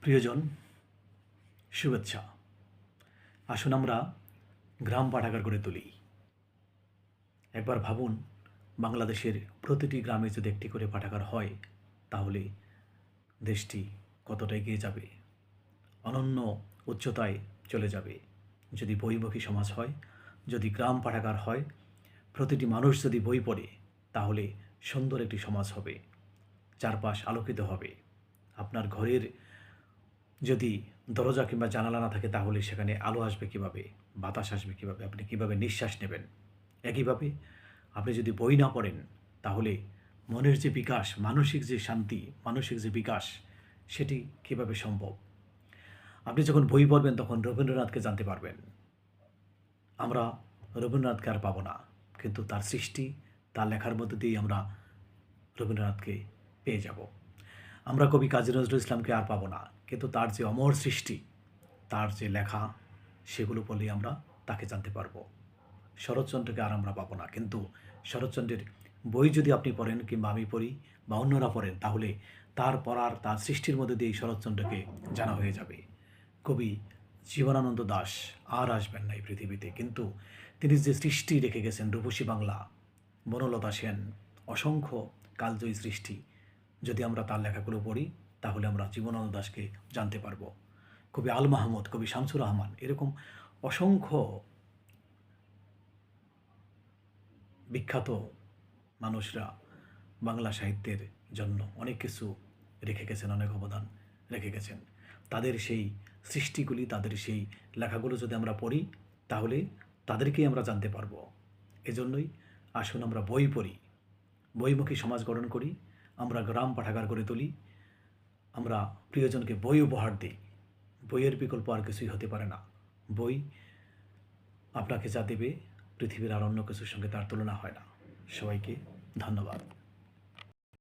প্রিয়জন, শুভেচ্ছা। আসুন আমরা গ্রাম পাঠাগার গড়ে তুলি। একবার ভাবুন, বাংলাদেশের প্রতিটি গ্রামে যদি একটি করে পাঠাগার হয়, তাহলে দেশটি কতটা এগিয়ে যাবে, অনন্য উচ্চতায় চলে যাবে। যদি বইমুখী সমাজ হয়, যদি গ্রাম পাঠাগার হয়, প্রতিটি মানুষ যদি বই পড়ে, তাহলে সুন্দর একটি সমাজ হবে, চারপাশ আলোকিত হবে। আপনার ঘরের যদি দরজা কিংবা জানালা না থাকে, তাহলে সেখানে আলো আসবে কীভাবে, বাতাস আসবে কীভাবে, আপনি কীভাবে নিঃশ্বাস নেবেন? একইভাবে আপনি যদি বই না পড়েন, তাহলে মনের যে বিকাশ, মানসিক যে শান্তি, মানসিক যে বিকাশ, সেটি কীভাবে সম্ভব? আপনি যখন বই পড়বেন, তখন রবীন্দ্রনাথকে জানতে পারবেন। আমরা রবীন্দ্রনাথকে আর পাবো না, কিন্তু তার সৃষ্টি, তার লেখার মধ্যে দিয়েই আমরা রবীন্দ্রনাথকে পেয়ে যাব। আমরা কবি কাজী নজরুল ইসলামকে আর পাবো না, কিন্তু তার যে অমর সৃষ্টি, তার যে লেখা, সেগুলো পড়লেই আমরা তাকে জানতে পারবো। শরৎচন্দ্রকে আর আমরা পাবো না, কিন্তু শরৎচন্দ্রের বই যদি আপনি পড়েন কিংবা আমি পড়ি বা অন্যরা পড়েন, তাহলে তার পড়ার, তার সৃষ্টির মধ্যে দিয়েই শরৎচন্দ্রকে জানা হয়ে যাবে। কবি জীবনানন্দ দাশ আর আসবেন না এই পৃথিবীতে, কিন্তু তিনি যে সৃষ্টি রেখে গেছেন, রূপসী বাংলা, বনলতা সেন, অসংখ্য কালজয়ী সৃষ্টি, যদি আমরা তার লেখাগুলো পড়ি, তাহলে আমরা জীবনানন্দ দাশকে জানতে পারবো। কবি আল মাহমুদ, কবি শামসুর রহমান, এরকম অসংখ্য বিখ্যাত মানুষরা বাংলা সাহিত্যের জন্য অনেক কিছু রেখে গেছেন, অনেক অবদান রেখে গেছেন। তাদের সেই সৃষ্টিগুলি, তাদের সেই লেখাগুলো যদি আমরা পড়ি, তাহলে তাদেরকেই আমরা জানতে পারবো। এজন্যই আসুন আমরা বই পড়ি, বইমুখী সমাজ গঠন করি, আমরা গ্রাম পাঠাগার গড়ে তুলি, আমরা প্রিয়জনকে বই উপহার দিই। বইয়ের বিকল্প আর কিছুই হতে পারে না। বই আপনাকে যা দেবে, পৃথিবীর আর অন্য কিছুর সঙ্গে তার তুলনা হয় না। সবাইকে ধন্যবাদ।